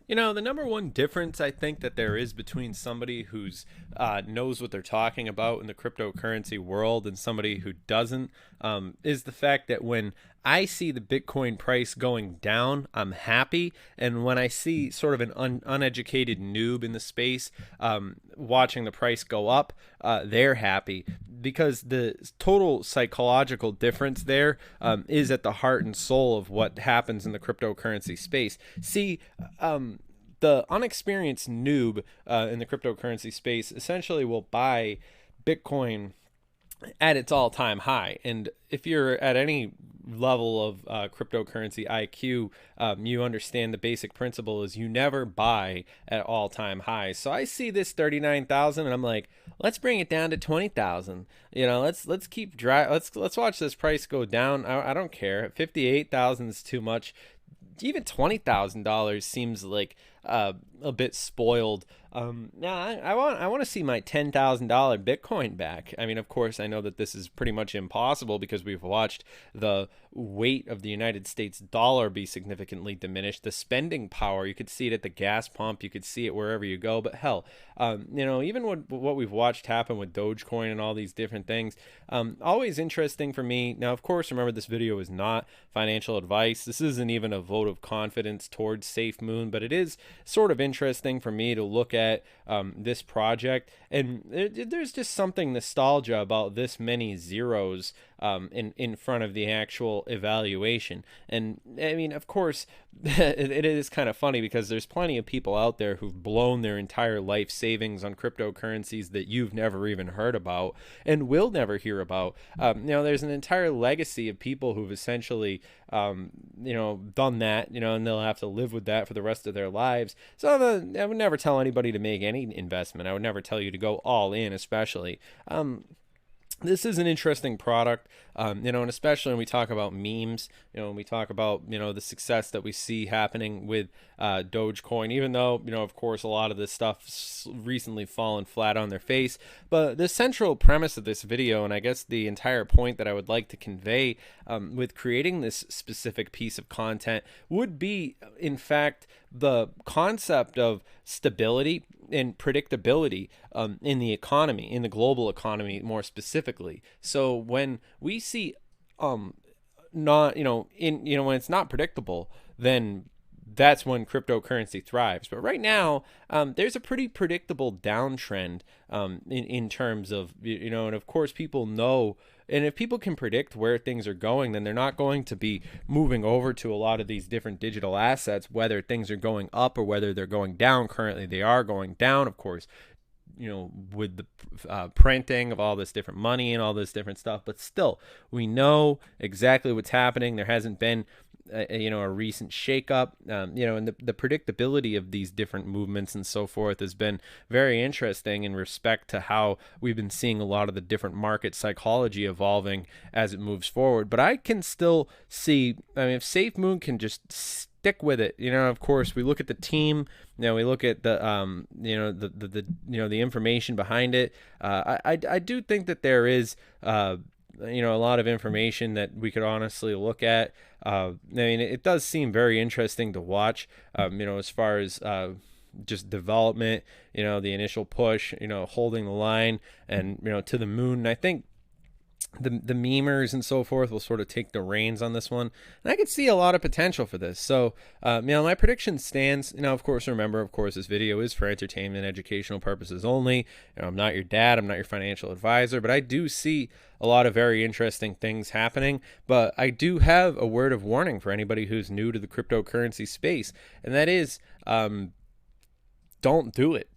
You know, the number one difference I think that there is between somebody who's knows what they're talking about in the cryptocurrency world and somebody who doesn't is the fact that when I see the Bitcoin price going down, I'm happy, and when I see sort of an uneducated noob in the space watching the price go up, they're happy because the total psychological difference there is at the heart and soul of what happens in the cryptocurrency space. See, the unexperienced noob in the cryptocurrency space essentially will buy Bitcoin at its all-time high. And if you're at any level of cryptocurrency IQ, you understand the basic principle is you never buy at all-time highs. So I see this 39,000 and I'm like, let's bring it down to 20,000. You know, let's keep dry. Let's watch this price go down. I don't care. 58,000 is too much. Even $20,000 seems like a bit spoiled. Now I want to see my $10,000 Bitcoin back. I mean, of course, I know that this is pretty much impossible because we've watched the weight of the United States dollar be significantly diminished. The spending power, you could see it at the gas pump, you could see it wherever you go. But hell, you know, even what we've watched happen with Dogecoin and all these different things, always interesting for me. Now, of course, remember this video is not financial advice. This isn't even a vote of confidence towards Safemoon, but it is sort of interesting for me to look at this project, and there's just something nostalgia about this many zeros in front of the actual evaluation. And I mean, of course, it is kind of funny because there's plenty of people out there who've blown their entire life savings on cryptocurrencies that you've never even heard about and will never hear about. You know, there's an entire legacy of people who've essentially you know, done that, you know, and they'll have to live with that for the rest of their lives. So I would never tell anybody to make any investment. I would never tell you to go all in, especially. This is an interesting product, you know, and especially when we talk about memes, you know, when we talk about, you know, the success that we see happening with Dogecoin, even though, you know, of course, a lot of this stuff's recently fallen flat on their face. But the central premise of this video, and I guess the entire point that I would like to convey with creating this specific piece of content would be, in fact, the concept of stability and predictability in the economy, in the global economy more specifically. So when we see not, you know, in, you know, when it's not predictable, then that's when cryptocurrency thrives. But right now, there's a pretty predictable downtrend in terms of, you know, and of course people know, and if people can predict where things are going, then they're not going to be moving over to a lot of these different digital assets, whether things are going up or whether they're going down. Currently, they are going down, of course, you know, with the printing of all this different money and all this different stuff. But still, we know exactly what's happening. There hasn't been you know, a recent shakeup, you know, and the predictability of these different movements and so forth has been very interesting in respect to how we've been seeing a lot of the different market psychology evolving as it moves forward. But I can still see, I mean, if Safemoon can just stick with it, you know, of course, we look at the team, you know, we look at the, you know, the you know, the information behind it. I do think that there is, you know, a lot of information that we could honestly look at. I mean, it does seem very interesting to watch, you know, as far as just development, you know, the initial push, you know, holding the line and, you know, to the moon. And I think the memers and so forth will sort of take the reins on this one, and I could see a lot of potential for this. So you know, my prediction stands. You know, of course, remember, of course, this video is for entertainment and educational purposes only. You know, I'm not your dad, I'm not your financial advisor, but I do see a lot of very interesting things happening. But I do have a word of warning for anybody who's new to the cryptocurrency space, and that is don't do it.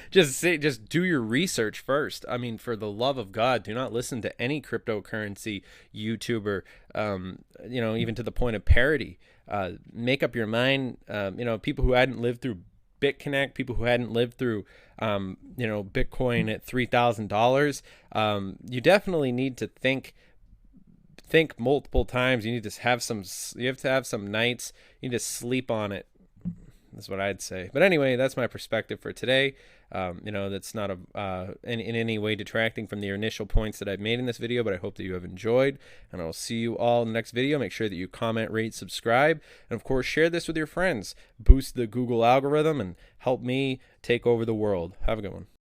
Just do your research first. I mean, for the love of God, do not listen to any cryptocurrency YouTuber, you know, even to the point of parody. Make up your mind. You know, people who hadn't lived through BitConnect, people who hadn't lived through, you know, Bitcoin at $3,000. You definitely need to think multiple times. You need to have some. You have to have some nights. You need to sleep on it. That's what I'd say. But anyway, that's my perspective for today. That's not in any way detracting from the initial points that I've made in this video, but I hope that you have enjoyed, and I'll see you all in the next video. Make sure that you comment, rate, subscribe, and of course share this with your friends. Boost the Google algorithm and help me take over the world. Have a good one.